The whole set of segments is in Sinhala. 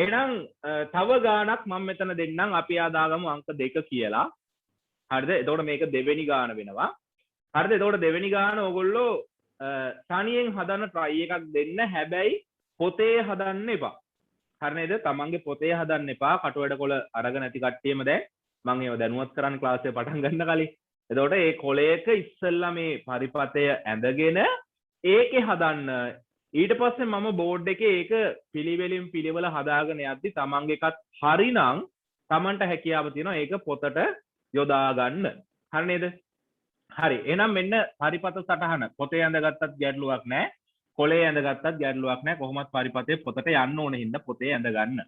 එහෙනම් තව ගානක් මම මෙතන දෙන්නම් අපි ආදාගමු අංක 2 කියලා. හරිද? එතකොට මේක දෙවෙනි ගාන වෙනවා. හරිද? එතකොට දෙවෙනි ගාන ඕගොල්ලෝ තනියෙන් හදන්න try එකක් දෙන්න. හැබැයි පොතේ හදන්න එපා. හරි නේද? තමන්ගේ පොතේ හදන්න එපා. කටුවැඩ කොළ අරගෙන නැති කට්ටියම දැන් මම ඒව දැනුවත් කරන්න ක්ලාස් එක පටන් ගන්න කලින්. එතකොට මේ කොලයක ඉස්සෙල්ලා මේ පරිපතය ඇඳගෙන ඒකේ හදන්න. ඊට පස්සේ මම බෝඩ් එකේ ඒක පිළිවෙලින් පිළිවෙල හදාගෙන යද්දි තමන්ගේ එකත් හරිනම් තමන්ට හැකියාව තියෙනවා ඒක පොතට යොදා ගන්න. හරි නේද? හරි. එහෙනම් මෙන්න පරිපත සටහන. පොතේ ඇඳගත්තත් ගැටලුවක් නැහැ. කොලේ ඇඳගත්තත් ගැටලුවක් නැහැ. කොහොමත් පරිපතේ පොතට යන්න ඕන හින්දා පොතේ ඇඳ ගන්න.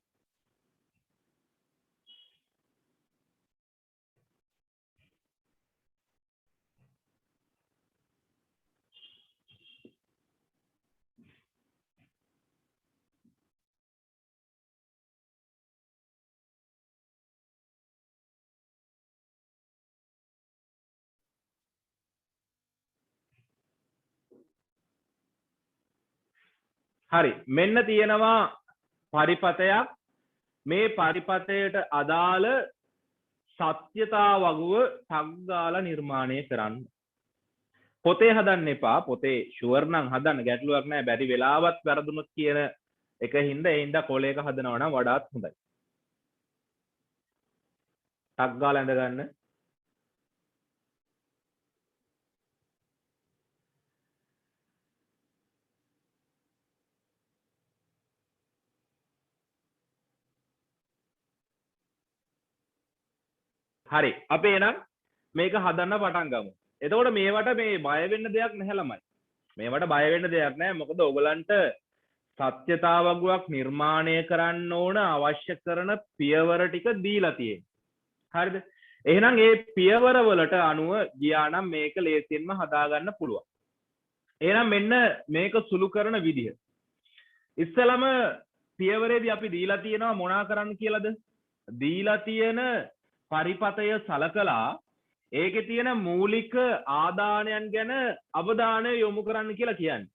හරි. මෙන්න තියෙනවා පරිපතයක්. මේ පරිපතයට අදාළ සත්‍යතා වගුව ටග් ගාලා නිර්මාණය කරන්න. පොතේ හදන්න එපා. පොතේ ෂුවර් නම් හදන්න ගැටලුවක් නැහැ. බැරි වෙලාවත් වැරදුනොත් කියන එක හින්දා ඒ හින්දා කොලයක හදනවා නම් වඩාත් හොඳයි. ටග් ගාලා ඇඳ ගන්න. හරි. අපි එහෙනම් මේක හදන්න පටන් ගමු. එතකොට මේවට මේ බය වෙන්න දෙයක් නැහැ ළමයි. මේවට බය වෙන්න දෙයක් නැහැ. මොකද ඔයගලන්ට සත්‍යතාවගුවක් නිර්මාණය කරන්න ඕන අවශ්‍ය කරන පියවර ටික දීලා තියෙනවා. හරිද? එහෙනම් මේ පියවර වලට අනුව ගියා නම් මේක ලේසියෙන්ම හදාගන්න පුළුවන්. එහෙනම් මෙන්න මේක සුළු කරන විදිහ. ඉස්සලම පියවරේදී අපි දීලා තියෙනවා මොනා කරන්න කියලාද? දීලා තියෙන පරිපතය සලකලා ඒකේ තියෙන මූලික ආදානයන් ගැන අවධානය යොමු කරන්න කියලා කියන්නේ.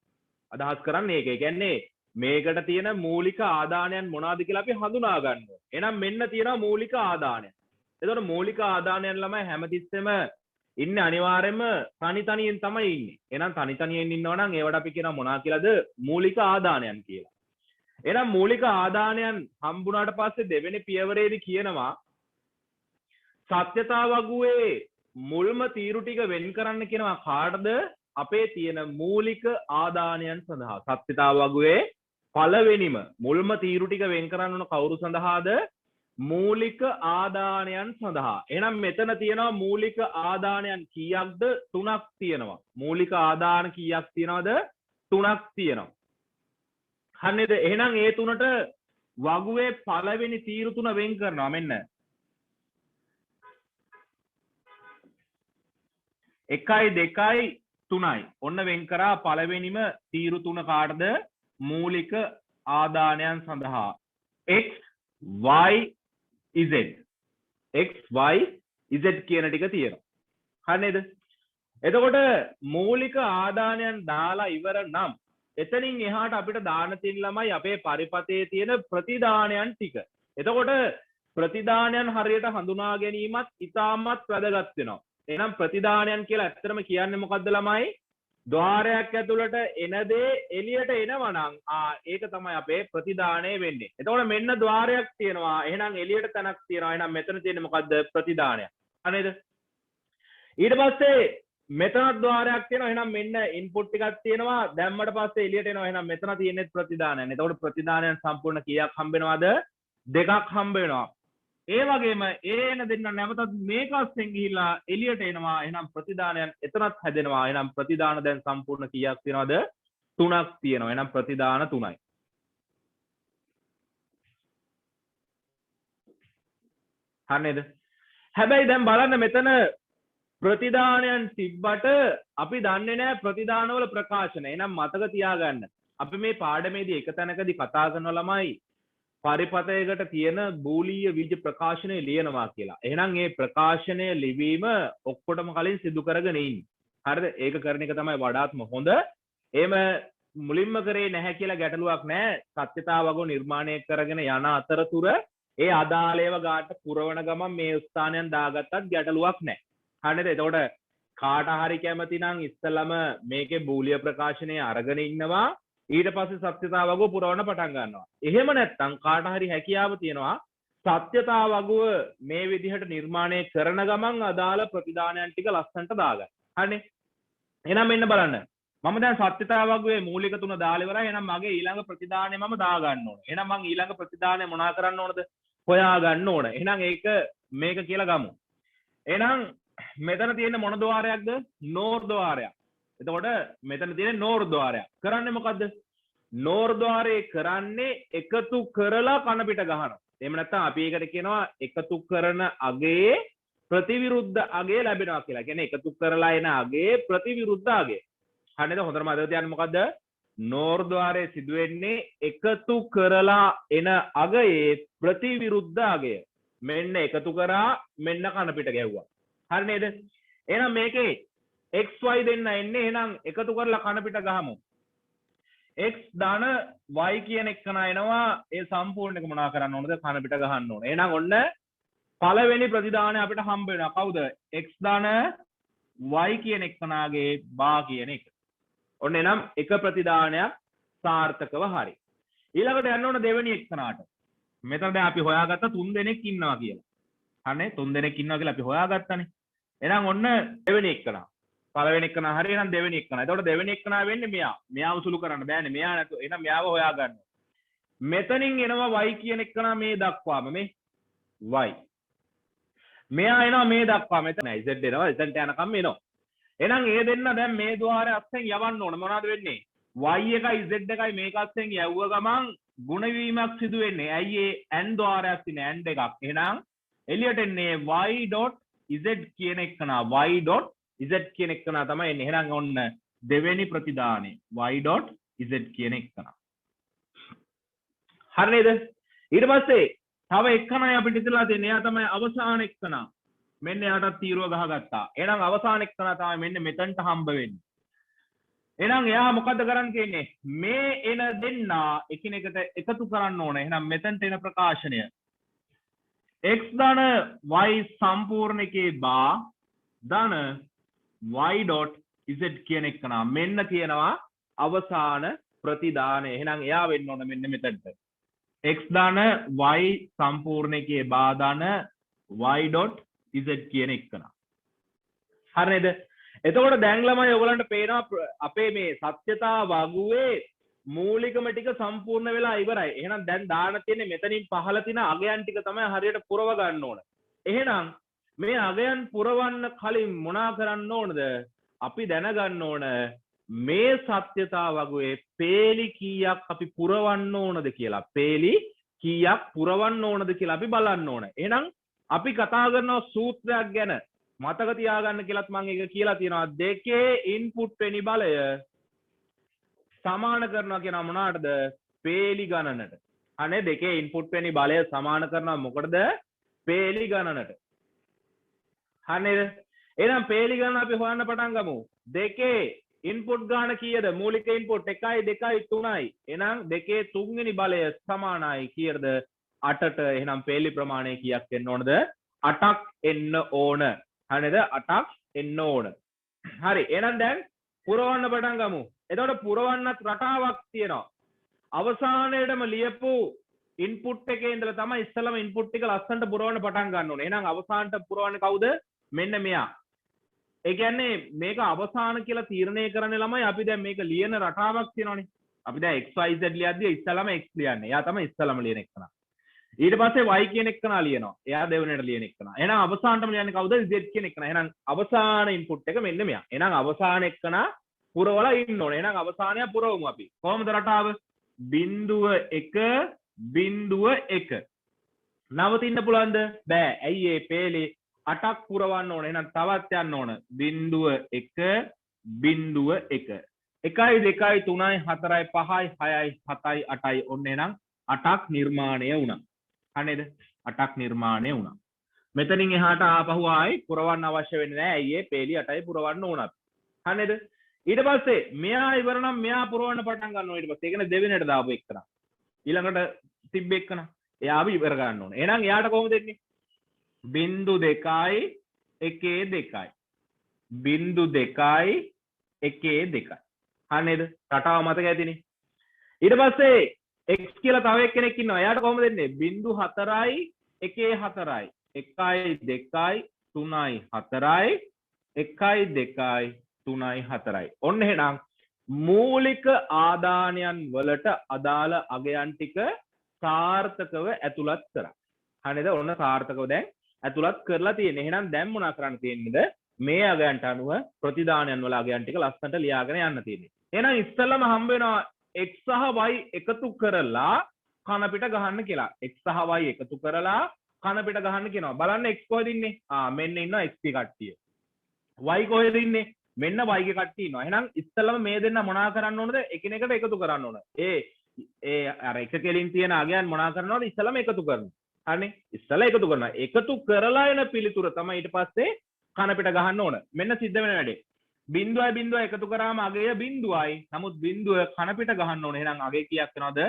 අදහස් කරන්නේ ඒක. ඒ කියන්නේ මේකට තියෙන මූලික ආදානයන් මොනවාද කියලා අපි හඳුනා ගන්නවා. එහෙනම් මෙන්න තියෙනවා මූලික ආදානයන්. එතකොට මූලික ආදානයන් ළමයි හැමතිස්සෙම ඉන්නේ අනිවාර්යයෙන්ම තනි තනියෙන් තමයි ඉන්නේ. එහෙනම් තනි තනියෙන් ඉන්නවා නම් ඒවට අපි කියනවා මොනවා කියලාද? මූලික ආදානයන් කියලා. එහෙනම් මූලික ආදානයන් හම්බුණාට පස්සේ දෙවෙනි පියවරේදී කියනවා සත්‍යතා වගුවේ මුල්ම තීරු ටික වෙන් කරන්න කියනවා කාටද? අපේ තියෙන මූලික ආදානයන් සඳහා. සත්‍යතා වගුවේ පළවෙනිම මුල්ම තීරු ටික වෙන් කරන්න ඕන කවුරු සඳහාද? මූලික ආදානයන් සඳහා. එහෙනම් මෙතන තියෙනවා මූලික ආදානයන් කීයක්ද? 3ක් තියෙනවා. මූලික ආදාන කීයක් තියෙනවද? 3ක් තියෙනවා. හරිද? එහෙනම් ඒ 3ට වගුවේ පළවෙනි තීරු 3 වෙන් කරනවා. මෙන්න 1යි 2යි 3යි. ඔන්න වෙන් කරා පළවෙනිම තීරු 3 කාටද? මූලික ආදානයන් සඳහා. x y z. x y z කියන ටික තියෙනවා. හරි නේද? එතකොට මූලික ආදානයන් දාලා ඉවර නම් එතනින් එහාට අපිට දාන්න තියෙන ළමයි අපේ පරිපතේ තියෙන ප්‍රතිදානයන් ටික. එතකොට ප්‍රතිදානයන් හරියට හඳුනා ගැනීමත් ඉතාමත් වැදගත් වෙනවා. එහෙනම් ප්‍රතිදානයන් කියලා ඇත්තටම කියන්නේ මොකද්ද ළමයි? ద్వාරයක් ඇතුළට එන දේ එළියට එනවා නම් ඒක තමයි අපේ ප්‍රතිදානය වෙන්නේ. එතකොට මෙන්න ద్వාරයක් තියෙනවා. එහෙනම් එළියට තැනක් තියෙනවා. එහෙනම් මෙතන තියෙන්නේ මොකද්ද? ප්‍රතිදානය. හරිද? ඊට පස්සේ මෙතනත් ద్వාරයක් තියෙනවා. එහෙනම් මෙන්න ඉන්පුට් ටිකක් තියෙනවා. දැම්මට පස්සේ එළියට එනවා. එහෙනම් මෙතන තියෙන්නේ ප්‍රතිදානයන්. එතකොට ප්‍රතිදානයන් සම්පූර්ණ කීයක් හම්බ වෙනවද? 2ක් හම්බ වෙනවා. ඒ වගේම එන දෙන්න නැවතත් මේක අස්සෙන් ගිහිල්ලා එළියට එනවා. එහෙනම් ප්‍රතිදානයන් එතනත් හැදෙනවා. එහෙනම් ප්‍රතිදාන දැන් සම්පූර්ණ කීයක් තියෙනවද? 3ක් තියෙනවා. එහෙනම් ප්‍රතිදාන 3යි. හරි නේද? හැබැයි දැන් බලන්න මෙතන ප්‍රතිදානයන් තිබ්බට අපි දන්නේ නැහැ ප්‍රතිදානවල ප්‍රකාශන. එහෙනම් මතක තියාගන්න. අපි මේ පාඩමේදී එක තැනකදී කතා කරන ළමයි පරිපතයකට තියෙන බූලීය බීජ ප්‍රකාශනය ලියනවා කියලා. එහෙනම් මේ ප්‍රකාශනය ලිවීම ඔක්කොටම කලින් සිදු කරගෙන ඉන්න. හරිද? ඒක කරන එක තමයි වඩාත්ම හොඳ. එහෙම මුලින්ම කරේ නැහැ කියලා ගැටලුවක් නැහැ. සත්‍යතාව වගු නිර්මාණය කරගෙන යන අතරතුර ඒ අදාළේව ගාට පුරවන ගමන් මේ ස්ථානයන් දාගත්තත් ගැටලුවක් නැහැ. හරිද? එතකොට කාට හරි කැමති නම් ඉස්සලම මේකේ බූලිය ප්‍රකාශනය අරගෙන ඉන්නවා. ඊට පස්සේ සත්‍යතාව වගුව පුරවන්න පටන් ගන්නවා. එහෙම නැත්නම් කාට හරි හැකියාව තියෙනවා සත්‍යතාව වගුව මේ විදිහට නිර්මාණය කරන ගමන් අදාළ ප්‍රතිදානයන් ටික ලස්සනට දාගන්න. හරිනේ? එහෙනම් මෙන්න බලන්න. මම දැන් සත්‍යතාව වගුවේ මූලික තුන දාලා ඉවරයි. එහෙනම් මගේ ඊළඟ ප්‍රතිදානය මම දා ගන්න ඕන. එහෙනම් මම ඊළඟ ප්‍රතිදානය මොනා කරන්න ඕනද? හොයා ගන්න ඕන. එහෙනම් ඒක මේක කියලා ගමු. එහෙනම් මෙතන තියෙන මොන ద్వාරයක්ද? නෝර් ద్వාරයක්. එතකොට මෙතන තියෙන නෝර් ద్వාරයක්. කරන්නේ මොකද්ද? නෝර් ద్వාරේ කරන්නේ එකතු කරලා කන පිට ගහනවා. එහෙම නැත්නම් අපි ඒකට කියනවා එකතු කරන අගයේ ප්‍රතිවිරුද්ධ අගය ලැබෙනවා කියලා. කියන්නේ එකතු කරලා එන අගයේ ප්‍රතිවිරුද්ධ අගය. හරිද? හොඳට මතක තියාගන්න මොකද්ද? නෝර් ద్వාරයේ සිදුවෙන්නේ එකතු කරලා එන අගයේ ප්‍රතිවිරුද්ධ අගය. මෙන්න එකතු කරා මෙන්න කන පිට ගැහුවා. හරි නේද? එහෙනම් මේකේ xy දෙන්න එන්නේ. එහෙනම් එකතු කරලා කන පිට ගහමු. x ධන y කියන එක එනවා. ඒ සම්පූර්ණ එක මොනා කරන්න ඕනද? කන පිට ගහන්න ඕන. එහෙනම් ඔන්න පළවෙනි ප්‍රතිදානය අපිට හම්බ වෙනවා. කවුද? x ධන y කියන එකනාගේ බා කියන එක. ඔන්න එනම් එක ප්‍රතිදානයක් සාර්ථකව හරි. ඊළඟට යන්න ඕන දෙවෙනි එකනාට. මෙතන දැන් අපි හොයාගත්ත 3 දෙනෙක් ඉන්නවා කියලා. හරිනේ? 3 දෙනෙක් ඉන්නවා කියලා අපි හොයාගත්තානේ. එහෙනම් ඔන්න දෙවෙනි එකනා. පළවෙනි එකනා හරි. එහෙනම් දෙවෙනි එකනා. එතකොට දෙවෙනි එකනා වෙන්නේ මෙයා. මෙයාව සුළු කරන්න බෑනේ. මෙයා නැතු. එහෙනම් මෙයාව හොයාගන්න. මෙතනින් එනවා y කියන එකනා මේ දක්වාම මේ y. මෙයා එනවා මේ දක්වා. මෙතන z එනවා. එතනට යනකම් එනවා. එහෙනම් ඒ දෙන්න දැන් මේ ద్వාරය අස්සෙන් යවන්න ඕන. මොනවද වෙන්නේ? y එකයි z එකයි මේක අස්සෙන් යවුව ගමන් ගුණ වීමක් සිදු වෙන්නේ. ඇයි ඒ n ద్వාරයක් තියෙන and එකක්. එහෙනම් එළියට එන්නේ y.z කියන එකනා. y.z කියන එකනා තමයි එන්නේ. එහෙනම් ඔන්න දෙවෙනි ප්‍රතිදානේ y.z කියන එකනා. හරි නේද? ඊට පස්සේ තව එකනයි අපිට ඉතිරලා තියෙන්නේ. එයා තමයි අවසාන එකනා. මෙන්න එයාටත් තීරුව ගහගත්තා. එහෙනම් අවසාන එකනා තමයි මෙන්න මෙතනට හම්බ වෙන්නේ. එහෙනම් එයා මොකද්ද කරන්න තියෙන්නේ? මේ එන දෙන්න එකිනෙකට එකතු කරන්න ඕන. එහෙනම් මෙතනට එන ප්‍රකාශනය x ධන y සම්පූර්ණ එකේ බා ධන y.z කියන එකනා. මෙන්න කියනවා අවසාන ප්‍රතිදානය. එහෙනම් එයා වෙන්න ඕන මෙන්න මෙතනට. x ධන y සම්පූර්ණ එකේ බා ධන y.z කියන එකනා. හරි නේද? එතකොට දැන් ළමයි ඔයගලන්ට පේනවා අපේ මේ සත්‍යතා වගුවේ මූලිකම ටික සම්පූර්ණ වෙලා ඉවරයි. එහෙනම් දැන් දාන්න තියෙන්නේ මෙතනින් පහළ තියෙන අගයන් ටික තමයි හරියට පුරව ගන්න ඕන. එහෙනම් මේ අගයන් පුරවන්න කලින් මොනා කරන්න ඕනද? අපි දැනගන්න ඕන මේ සත්‍යතා වගුවේ පේලි කීයක් අපි පුරවන්න ඕනද කියලා. පේලි කීයක් පුරවන්න ඕනද කියලා අපි බලන්න ඕන. එහෙනම් අපි කතා කරනවා සූත්‍රයක් ගැන. මතක තියාගන්න කියලාත් මම ඒක කියලා තියෙනවා. දෙකේ ඉන්පුට් වෙනි බලය සමාන කරනවා කියන මොනකටද? පේලි ගණනට. අනේ දෙකේ ඉන්පුට් වෙනි බලය සමාන කරනවා මොකටද? පේලි ගණනට. හරිද? එහෙනම් පේලි ගණන අපි හොයන්න පටන් ගමු. දෙකේ ඉන්පුට් ගාන කීයද? මූලික ඉන්පුට් 1 2 3යි. එහෙනම් දෙකේ තුන්වෙනි බලය සමානයි කීයද? 8ට. එහෙනම් පේලි ප්‍රමාණය කීයක් වෙන්න ඕනද? 8ක් එන්න ඕන. හරිද? 8ක් එන්න ඕන. හරි. එහෙනම් දැන් පුරවන්න පටන් ගමු. එතකොට පුරවන්නත් රටාවක් තියෙනවා. අවසානයේදම ලියපු ඉන්පුට් එකේ ඉඳලා තමයි ඉස්සෙල්ලාම ඉන්පුට් ටික ලස්සනට පුරවන්න පටන් ගන්න ඕනේ. එහෙනම් අවසානට පුරවන්නේ කවුද? මෙන්න මෙයා. ඒ කියන්නේ මේක අවසාන කියලා තීරණය කරන්නේ ළමයි අපි දැන් මේක ලියන රටාවක් තියෙනවනේ. අපි දැන් xyz ලියද්දී ඉස්සෙල්ලාම x ලියන්නේ. එයා තමයි ඉස්සෙල්ලාම ලියන එකනා. ඊට පස්සේ y කියන එකනා ලියනවා. එයා දෙවෙනියට ලියන එකනා. එහෙනම් අවසානටම ලියන්නේ කවුද? z කියන එකනා. එහෙනම් අවසාන ඉන්පුට් එක මෙන්න මෙයා. එහෙනම් අවසාන එකනා පුරවලා ඉන්න ඕනේ. එහෙනම් අවසානය පුරවමු අපි. කොහොමද රටාව? බිංදුව 1 බිංදුව 1. නවතින්න පුළුවන්ද? බෑ. ඇයි ඒ පේලි 8ක් පුරවන්න ඕන. එහෙනම් තවත් යන්න ඕන. බිංදුව 1 බිංදුව 1. 1යි 2යි 3යි 4යි 5යි 6යි 7යි 8යි ඔන්න එහෙනම් 8ක් නිර්මාණය වුණා. හරිද? 8ක් නිර්මාණය වුණා. මෙතනින් එහාට ආපහු ආයි පුරවන්න අවශ්‍ය වෙන්නේ නැහැ. ඇයි ඒ පේලි 8යි පුරවන්න ඕන අපි. හරිද? ඊට පස්සේ මෙයා ඉවර නම් මෙයා පුරවන්න පටන් ගන්නවා ඊට පස්සේ. ඒ කියන්නේ දෙවෙනියට දාපු එක්කන. ඊළඟට තිබ්බ එක්කන. එයාව ඉවර ගන්න ඕනේ. එහෙනම් එයාට කොහොමද දෙන්නේ? බිංදු 2යි 1 2යි. බිංදු 2යි 1 2යි. හරි නේද? රටාව මතක ඇතිනේ. ඊට පස්සේ x කියලා තව එක්කෙනෙක් ඉන්නවා. එයාට කොහොමද දෙන්නේ? බිංදු 4යි 1 4යි. 1යි 2යි 3යි 4යි 1යි 2යි 3යි 4යි. ඔන්න එහෙනම් මූලික ආදානයන් වලට අදාළ අගයන් ටික සාර්ථකව ඇතුළත් කරා. හරිද? ඔන්න සාර්ථකව දැන් ඇතුළත් කරලා තියෙන්නේ. එහෙනම් දැන් මොනා කරන්න තියෙන්නේද? මේ අගයන්ට අනුව ප්‍රතිදානයන් වල අගයන් ටික ලස්සනට ලියාගෙන යන්න තියෙන්නේ. එහෙනම් ඉස්සෙල්ලම හම්බ වෙනවා x සහ y එකතු කරලා කන පිට ගහන්න කියලා. x සහ y එකතු කරලා කන පිට ගහන්න කියනවා. බලන්න x කොහෙද ඉන්නේ? මෙන්න ඉන්නවා x කට්ටිය. y කොහෙද ඉන්නේ? මෙන්න y ගේ කට්ටිය ඉන්නවා. එහෙනම් ඉස්සෙල්ලම මේ දෙන්න මොනා කරන්න ඕනද? එකිනෙකට එකතු කරන්න ඕන. ඒ අර එක කෙලින් තියෙන අගයන් මොනා කරනවද? ඉස්සෙල්ලම එකතු කරනවා. හරිනේ? ඉස්සෙල්ලා එකතු කරනවා. එකතු කරලා එන පිළිතුර තමයි ඊට පස්සේ කන පිට ගහන්න ඕන. මෙන්න සිද්ධ වෙන වැඩේ. බිංදුවයි බිංදුව එකතු කරාම අගය බිංදුවයි. නමුත් බිංදුව කන පිට ගහන්න ඕන. එහෙනම් අගය කීයක් වෙනවද?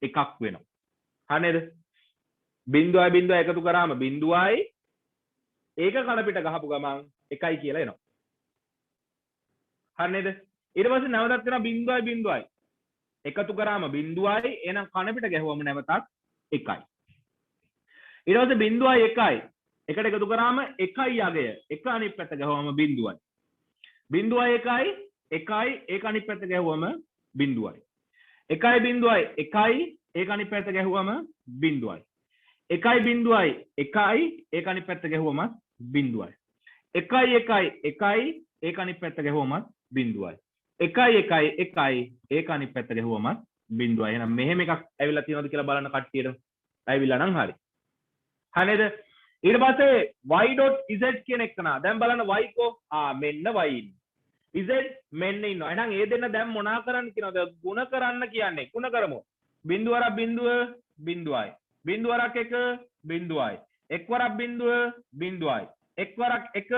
එකක් වෙනවා. හරි නේද? බිංදුවයි බිංදුව එකතු කරාම බිංදුවයි ඒක කන පිට ගහපු ගමන් එකයි කියලා එනවා. හරි නේද? ඊට පස්සේ නැවතත් වෙනවා බිංදුවයි බිංදුවයි එකතු කරාම බිංදුවයි එහෙනම් කන පිට ගැහුවම නැවතත් එකයි. ඊට පස්සේ බිංදුවයි එකයි එකට එකතු කරාම එකයි අගය. එක අනිත් පැත්ත ගැහුවම බිංදුවයි. බිංදුවයි එකයි එකයි ඒක අනිත් පැත්ත ගැහුවම බිංදුවයි. එකයි බිංදුවයි එකයි ඒක අනිත් පැත්ත ගැහුවම බිංදුවයි. එකයි බිංදුවයි එකයි ඒක අනිත් පැත්ත ගැහුවම බිංදුවයි. එකයි එකයි එකයි ඒක අනිත් පැත්ත ගැහුවම බිංදුවයි. එකයි එකයි එකයි ඒක අනිත් පැත්ත ගැහුවම බිංදුවයි. එහෙනම් මෙහෙම එකක් ඇවිල්ලා තියෙනවද කියලා බලන්න කට්ටියට. ඇවිල්ලා නම් හරි. හරිද? ඊට පස්සේ y.z කියන එක නා. දැන් බලන්න y කෝ මෙන්න y ඉන්නේ. z මෙන්න ඉන්නවා. එහෙනම් ඒ දෙන්න දැන් මොනා කරන්න කියනවද? ගුණ කරන්න කියන්නේ. ගුණ කරමු. බිංදුව වරක් බිංදුව බිංදුවයි. බිංදුව වරක් එක බිංදුවයි. එක් වරක් බිංදුව බිංදුවයි. එක් වරක් එක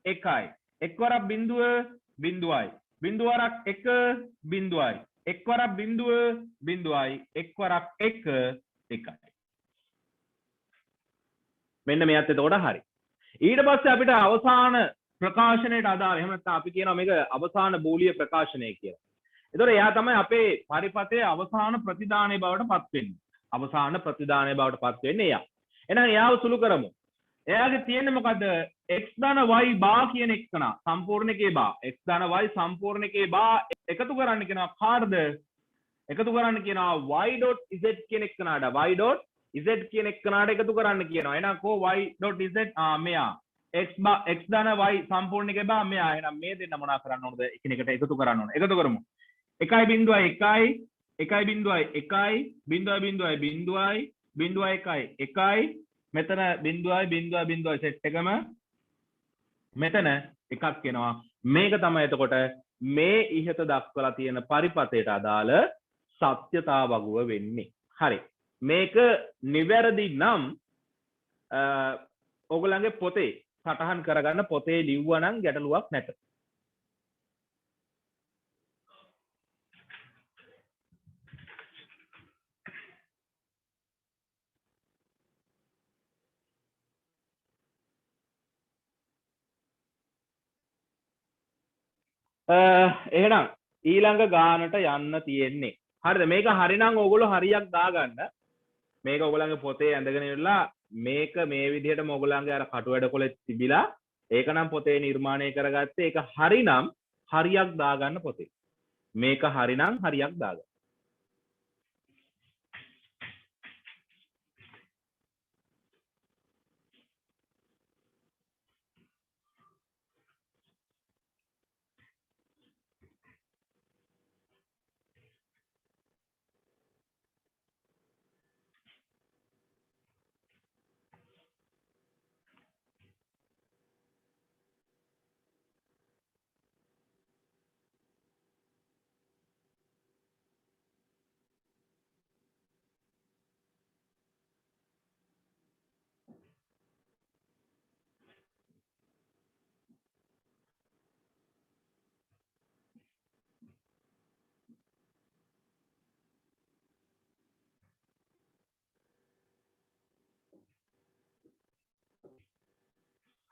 එකයි. එක් වරක් බිංදුව බිංදුවයි. බිංදුව වරක් එක බිංදුවයි. එක් වරක් බිංදුව බිංදුවයි. එක් වරක් එක එකයි. මෙන්න මෙයත් එතකොට හරි. ඊට පස්සේ අපිට අවසාන ප්‍රකාශනයට අදාළ එහෙම නැත්නම් අපි කියනවා මේක අවසාන බූලිය ප්‍රකාශනය කියලා. ඒතකොට එයා තමයි අපේ පරිපතේ අවසාන ප්‍රතිදානයේ බවට පත් වෙන්නේ. අවසාන ප්‍රතිදානයේ බවට පත් වෙන්නේ එයා. එහෙනම් එයාව සුළු කරමු. එයාගේ තියෙන්නේ මොකද්ද? x ධන y බා කියන එක්කන සම්පූර්ණකේ බා. x ධන y සම්පූර්ණකේ බා එකතු කරන්න කියනවා කාටද? එකතු කරන්න කියනවා y.z කියන එක්කනට. y.z කියන එක්කනට එකතු කරන්න කියනවා. එහෙනම් කෝ y.z මෙයා x ධන y සම්පූර්ණකේ බා මෙයා. එහෙනම් මේ දෙන්න මොනා කරන්න ඕනද? එකිනෙකට එකතු කරන්න ඕන. එකතු කරමු. 1.1 1.1 1 මෙතන බිංදුවයි සෙට් එකම මෙතන එකක් එනවා. මේක තමයි එතකොට මේ ඉහත දක්වලා තියෙන පරිපතයට අදාළ සත්‍යතා වගුව වෙන්නේ. හරි. මේක නිවැරදි නම් ඔයගොල්ලන්ගේ පොතේ සටහන් කරගන්න පොතේ ලිව්වනම් ගැටලුවක් නැත. එහෙනම් ඊළඟ ගානට යන්න තියෙන්නේ. හරිද? මේක හරිනම් ඕගොල්ලෝ හරියක් දාගන්න. මේක ඔයගොල්ලන්ගේ පොතේ ඇඳගෙන ඉවරලා මේක මේ විදිහටම ඔයගොල්ලන්ගේ අර කටුවැඩ කොලේ තිබිලා ඒක නම් පොතේ නිර්මාණය කරගත්තේ. ඒක හරිනම් හරියක් දාගන්න පොතේ. මේක හරිනම් හරියක් දාගන්න.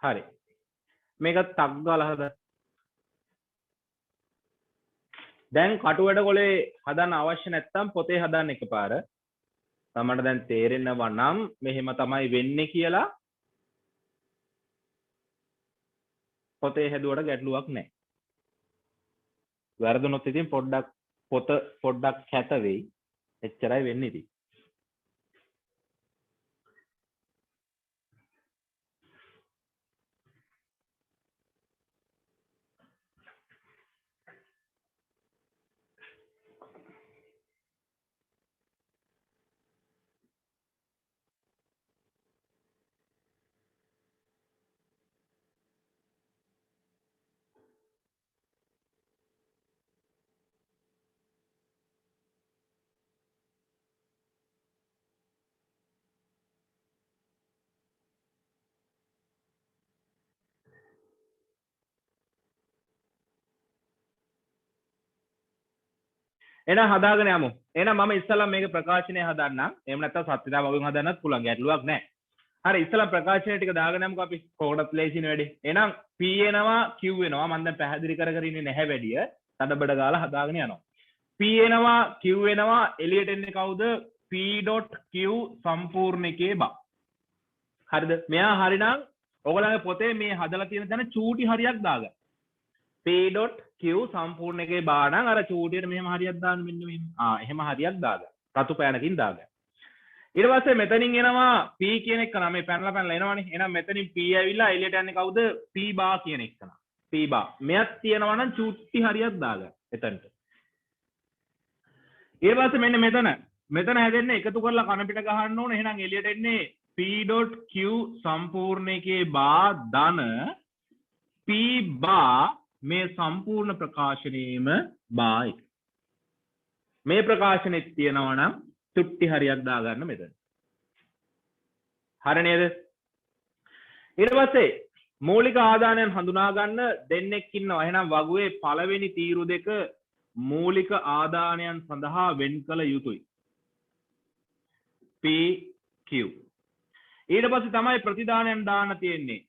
හරි. මේක ටක් ගාලා හදන්න. දැන් කටුවැඩ කොලේ හදන්න අවශ්‍ය නැත්නම් පොතේ හදන්න එකපාර. තමන්ට දැන් තේරෙනවා නම් මෙහෙම තමයි වෙන්නේ කියලා පොතේ හැදුවට ගැටලුවක් නැහැ. වැරදුනොත් ඉතින් පොඩ්ඩක් පොත පොඩ්ඩක් කැත වෙයි. එච්චරයි වෙන්නේ ඉතින්. එහෙනම් හදාගෙන යමු. එහෙනම් මම ඉස්සලා මේක ප්‍රකාශනය හදන්නම්. එහෙම නැත්නම් සත්‍යතාව වගුන් හදන්නත් පුළුවන්. ගැටලුවක් නැහැ. හරි ඉස්සලා ප්‍රකාශනය ටික දාගෙන යමුකෝ අපි. කොහොමද ලේසින වැඩේ. එහෙනම් P එනවා Q එනවා. මම දැන් පැහැදිලි කර කර ඉන්නේ නැහැ වැඩිය. තඩබඩ ගාලා හදාගෙන යනවා. P එනවා Q එනවා එළියට එන්නේ කවුද? P.Q සම්පූර්ණ එකේ බා. හරිද? මෙයා හරිනම් ඔයගොල්ලන්ගේ පොතේ මේ හදලා තියෙන තැන චූටි හරියක් දාගන්න. P.Q සම්පූර්ණ එකේ බා නම් අර චූටියට මෙහෙම හරියක් දාන්න මෙන්න මෙහෙම. එහෙම හරියක් දාගන්න. රතු පෑනකින් දාගන්න. ඊට පස්සේ මෙතනින් එනවා P කියන එක නම් මේ පැනලා එනවනේ. එහෙනම් මෙතනින් P ඇවිල්ලා එළියට යන්නේ කවුද? P බා කියන එක නම්. P බා. මෙයක් තියෙනවා නම් චූටි හරියක් දාගන්න. එතනට. ඊට පස්සේ මෙන්න මෙතන හැදෙන්නේ එකතු කරලා කන පිට ගහන්න ඕන. එහෙනම් එළියට එන්නේ P.Q සම්පූර්ණ එකේ බා ධන P බා මේ සම්පූර්ණ ප්‍රකාශනයේම බා එක. මේ ප්‍රකාශනෙත් තියෙනවා නම් චුට්ටි හරියක් දාගන්න මෙතන. හරි නේද? ඊට පස්සේ මූලික ආදානයන් හඳුනා ගන්න දෙන්නෙක් ඉන්නවා. එහෙනම් වගුවේ පළවෙනි තීරු දෙක මූලික ආදානයන් සඳහා වෙන් කළ යුතුයි. P Q. ඊට පස්සේ තමයි ප්‍රතිදානයන් දාන්න තියෙන්නේ.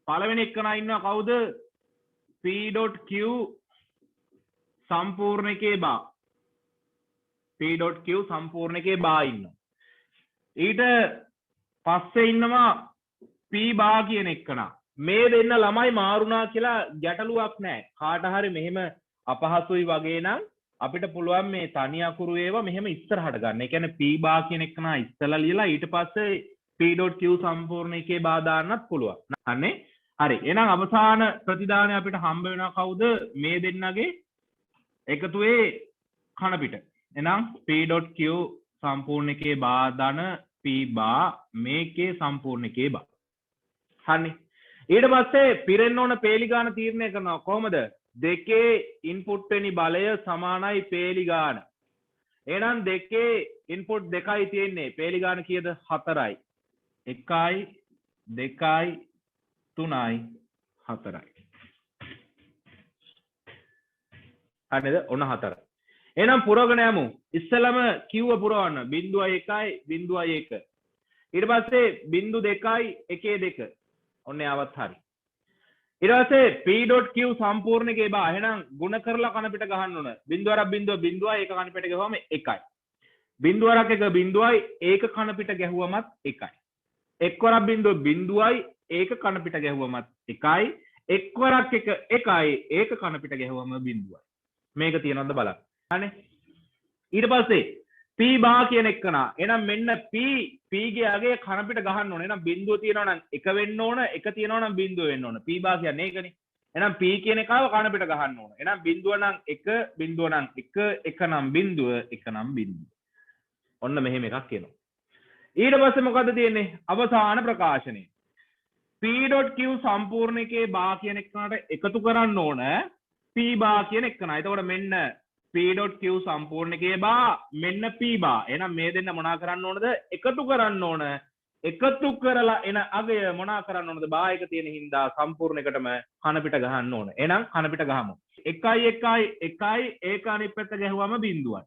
පළවෙනි එකනා ඉන්නවා කවුද? P.Q සම්පූර්ණ එකේ බා. P.Q සම්පූර්ණ එකේ බා ඉන්නවා. ඊට පස්සේ ඉන්නවා P බා කියන එකනා. මේ දෙන්න ළමයි මාරුණා කියලා ගැටලුවක් නැහැ. කාට හරි මෙහෙම අපහසුයි වගේ නම් අපිට පුළුවන් මේ තනි අකුරු ඒවා මෙහෙම ඉස්සරහට ගන්න. ඒ කියන්නේ P බා කියන එකනා ඉස්සලා ලියලා ඊට පස්සේ P.Q සම්පූර්ණ එකේ බා දාන්නත් පුළුවන්. අනේ හරි. එහෙනම් අවසාන ප්‍රතිදානය අපිට හම්බ වෙනවා කවුද? මේ දෙන්නගේ එකතුවේ කන පිට. එහෙනම් P.Q සම්පූර්ණ එකේ බා ධන P බා මේකේ සම්පූර්ණ එකේ බා. හරිනේ. ඊට පස්සේ පිරෙන්න ඕන පේලි ගාන තීරණය කරනවා කොහොමද? දෙකේ ඉන්පුට් වෙනි බලය සමානයි පේලි ගාන. එහෙනම් දෙකේ ඉන්පුට් දෙකයි තියෙන්නේ. පේලි ගාන කීයද? 4යි. 1යි 2යි 3යි 4යි. හරිද? ඔන්න 4. එහෙනම් පුරවගෙන යමු. ඉස්සෙල්ලම Q පුරවන්න 0.1යි 0.1. ඊට පස්සේ 0.2යි 1.2. ඔන්න යාවත් හරි. ඊට පස්සේ P.Q සම්පූර්ණ එකේ බා. එහෙනම් ಗುಣ කරලා කන පිට ගහන්න ඕන. 0.0 එක කන පිට ගහුවම 1යි. 0.1 ඒක කන පිට ගැහුවමත් 1යි. 1.0යි ඒක කන පිට ගැහුවමත් 1යි. 1 1යි ඒක කන පිට ගැහුවම 0යි. මේක තියෙනවද බලන්න. හරිනේ. ඊට පස්සේ P බා කියන එකනා. එහෙනම් මෙන්න P ගේ අගේ කන පිට ගහන්න ඕන. එහෙනම් බිඳුව තියෙනවා නම් 1 වෙන්න ඕන, 1 තියෙනවා නම් බිඳුව වෙන්න ඕන. P බා කියන්නේ ඒකනේ. එහෙනම් P කියන එකාව කන පිට ගහන්න ඕන. එහෙනම් බිඳුව නම් 1, බිඳුව නම් 1, 1 නම් බිඳුව, 1 නම් බිඳුව. ඔන්න මෙහෙම එකක් එනවා. ඊට පස්සේ මොකද්ද තියෙන්නේ? අවසාන ප්‍රකාශනය. P.Q සම්පූර්ණ එකේ බා කියන එකනට එකතු කරන්න ඕන P බා කියන එකන. එතකොට මෙන්න P.Q සම්පූර්ණ එකේ බා මෙන්න P බා. එහෙනම් මේ දෙන්න මොනා කරන්න ඕනද? එකතු කරන්න ඕන. එකතු කරලා එන අගය මොනා කරන්න ඕනද? බා එක තියෙන හින්දා සම්පූර්ණ එකටම කන පිට ගහන්න ඕන. එහෙනම් කන පිට ගහමු. 1 1 ඒක අනිත් පැත්ත ගැහුවම බිඳුවයි.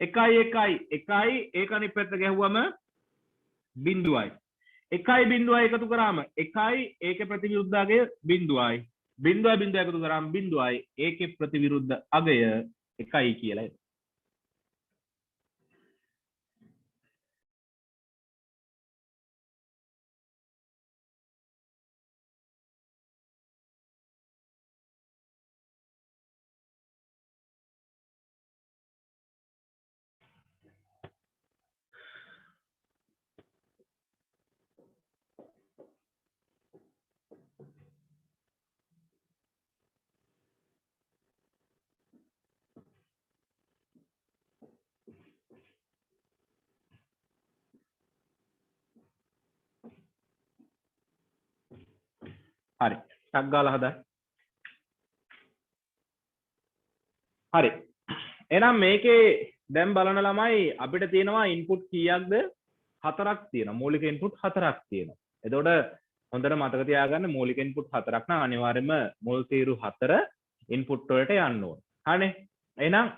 1 1 1 ඒක අනිත් පැත්ත ගැහුවම බිඳුවයි. එකයි බිඳුවයි එකතු කරාම එකයි ඒකේ ප්‍රතිවිරුද්ධ අගය බිඳුවයි. බිඳුවයි බිඳුවයි එකතු කරාම බිඳුවයි ඒකේ ප්‍රතිවිරුද්ධ අගය එකයි කියලා එනවා. හරි. ටක් ගාලා හදන්න. හරි. එහෙනම් මේකේ දැන් බලන ළමයි අපිට තියෙනවා ඉන්පුට් කීයක්ද? හතරක් තියෙනවා. මූලික ඉන්පුට් හතරක් තියෙනවා. එතකොට හොඳට මතක තියාගන්න මූලික ඉන්පුට් හතරක් නම් අනිවාර්යයෙන්ම මුල් තීරු හතර ඉන්පුට් වලට යන්න ඕන. හරිනේ? එහෙනම්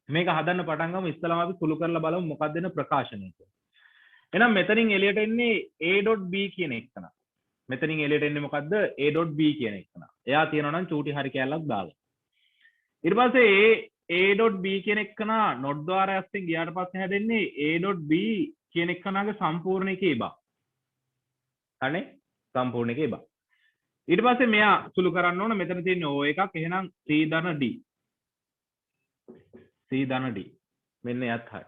මේක හදන්න පටන් ගමු. ඉස්සෙල්ලාම අපි සුළු කරලා බලමු මොකක්ද වෙන ප්‍රකාශනය කියලා. එහෙනම් මෙතනින් එළියට එන්නේ a.b කියන එක තමයි. මෙතනින් එළියට එන්නේ මොකද්ද? a.b කියන එක තමයි. එයා තියෙනවා නම් චූටි හරි කැලලක් දාගන්න. ඊට පස්සේ a.b කියන එකන නොට් ద్వාරයෙන් ගියාට පස්සේ හැදෙන්නේ a.b කියන එකනගේ සම්පූර්ණ එකේ බා. හරිනේ? සම්පූර්ණ එකේ බා. ඊට පස්සේ මෙයා සුළු කරන්න ඕන මෙතන තියෙන o එකක්. එහෙනම් c ධන d. c ධන d. මෙන්න යත් හරි.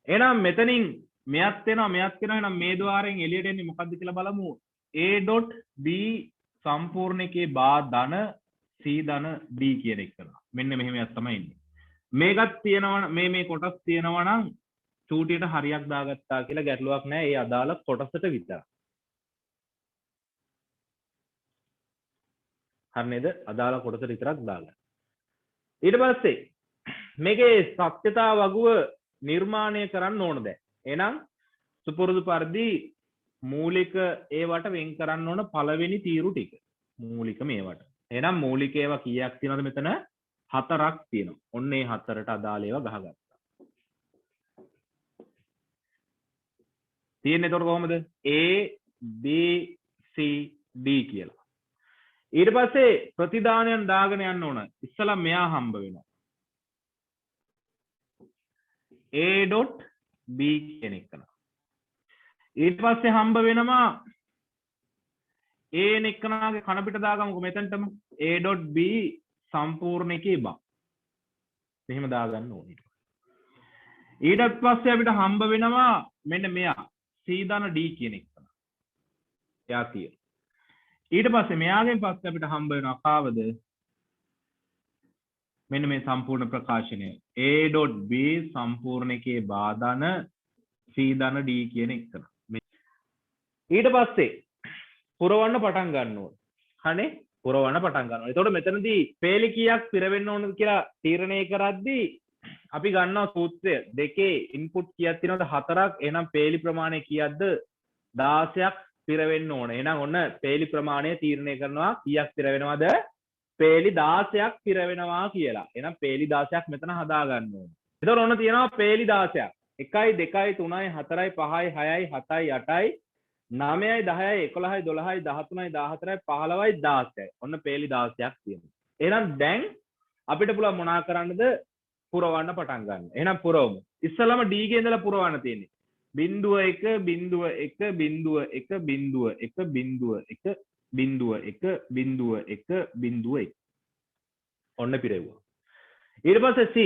එහෙනම් මෙතනින් මෙයත් වෙනවා මෙයත් වෙනවා. එහෙනම් මේ ద్వාරයෙන් එළියට එන්නේ මොකද්ද කියලා බලමු. a.b සම්පූර්ණ එකේ බා ධන c ධන d කියන එක කරනවා. මෙන්න මෙහෙම එකක් තමයි ඉන්නේ. මේකත් තියෙනවා මේ කොටස් තියෙනවා නම් චූටියට හරියක් දාගත්තා කියලා ගැටලුවක් නැහැ. ඒ අදාළ කොටසට විතරයි. හරි නේද? අදාළ කොටසට විතරක් දාගන්න. ඊට පස්සේ මේකේ සත්‍යතා වගුව නිර්මාණය කරන්න ඕන දැන්. එහෙනම් සුපුරුදු පරිදි මූලික ඒවට වෙන් කරන්න ඕන පළවෙනි තීරු ටික. මූලික මේවට. එහෙනම් මූලික ඒවා කීයක් තියෙනවද මෙතන? හතරක් තියෙනවා. ඔන්න ඒ හතරට අදාළ ඒවා ගහගත්තා. තියෙන්නේ එතකොට කොහොමද? A B C D කියලා. ඊට පස්සේ ප්‍රතිදානයන් දාගෙන යන්න ඕන. ඉස්සලා මෙයා හම්බ වෙනවා. A.B කියන එක. ඊට පස්සේ හම්බ වෙනවා A එක්කනාගේ කන පිට දාගමුකෝ මෙතනටම A.B සම්පූර්ණ එකේ බා. මෙහෙම දාගන්න ඕනේ. ඊට පස්සේ අපිට හම්බ වෙනවා මෙන්න මෙයා C ධන D කියන එක. එයා තියෙන. ඊට පස්සේ මෙයාගෙන් පස්සේ අපිට හම්බ වෙනවා කාවද? මෙන්න මේ සම්පූර්ණ ප්‍රකාශනය A.B සම්පූර්ණ එකේ බාධන C ධන D කියන එක. ඊට පස්සේ පුරවන්න පටන් ගන්න ඕන. හනේ පුරවන්න පටන් ගන්නවා. එතකොට මෙතනදී පේලි කීයක් පිරවෙන්න ඕනද කියලා තීරණය කරද්දී අපි ගන්නවා සූත්‍රය දෙකේ ඉන්පුට් කීයක් තියෙනවද? හතරක්. එහෙනම් පේලි ප්‍රමාණය කීයක්ද? 16ක් පිරවෙන්න ඕන. එහෙනම් ඔන්න පේලි ප්‍රමාණය තීරණය කරනවා කීයක් පිරවෙනවද? පේලි 16ක් පිරවෙනවා කියලා. එහෙනම් පේලි 16ක් මෙතන හදා ගන්න ඕන. එතකොට ඔන්න තියෙනවා පේලි 16ක්. 1යි 2යි 3යි 4යි 5යි 6යි 7යි 8යි 9යි 10යි 11යි 12යි 13යි 14යි 15යි 16යි. ඔන්න පේලි 16ක් තියෙනවා. එහෙනම් දැන් අපිට පුළුවන් මොනා කරන්නද? පුරවන්න පටන් ගන්න. එහෙනම් පුරවමු. ඉස්සලම D ගේ ඉඳලා පුරවන්න තියෙන්නේ. 0.1 0.1 0.1 0.1 0.1 0.1 0.1 0.1 ඔන්න පිරෙව්වා. ඊට පස්සේ C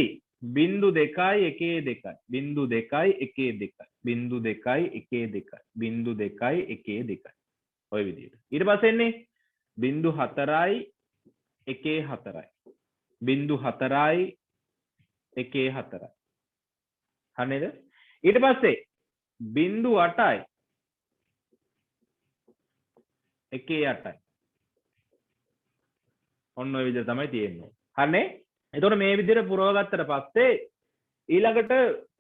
0.2 1 2 0.2 1 2 0.2 1 2 0.2 1 2 ඔය විදිහට. ඊට පස්සේ එන්නේ 0.4යි 1 4යි 0.4යි 1 4යි. හරි නේද? ඊට පස්සේ 0.8යි 1 8යි. ඔන්න ඔය විදිහට තමයි තියෙන්නේ. හරිනේ? එතකොට මේ විදිහට පුරව ගත්තට පස්සේ ඊළඟට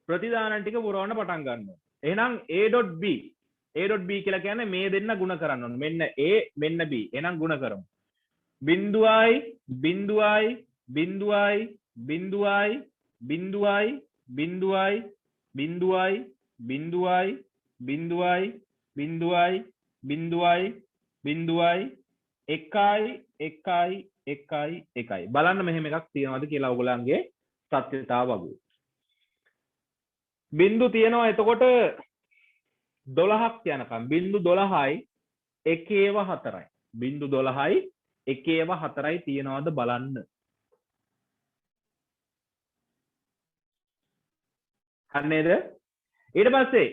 ප්‍රතිදාන ටික පුරවන්න පටන් ගන්නවා. එහෙනම් A.B A.B කියලා කියන්නේ මේ දෙන්න ಗುಣ කරන්න ඕනේ. මෙන්න A මෙන්න B. එහෙනම් ಗುಣ කරමු. බිඳුවයි බිඳුවයි බිඳුවයි බිඳුවයි බිඳුවයි බිඳුවයි බිඳුවයි බිඳුවයි බිඳුවයි බිඳුවයි බිඳුවයි බිඳුවයි එකයි එකයි එකයි එකයි බලන්න මෙහෙම එකක් තියනවාද කියලා ඔයගොල්ලන්ගේ සත්‍යතාව වගේ බිඳු තියනවා එතකොට 12ක් යනකම් බිඳු 12යි 1/4යි බිඳු 12යි 1/4යි තියනවාද බලන්න හරි නේද ඊට පස්සේ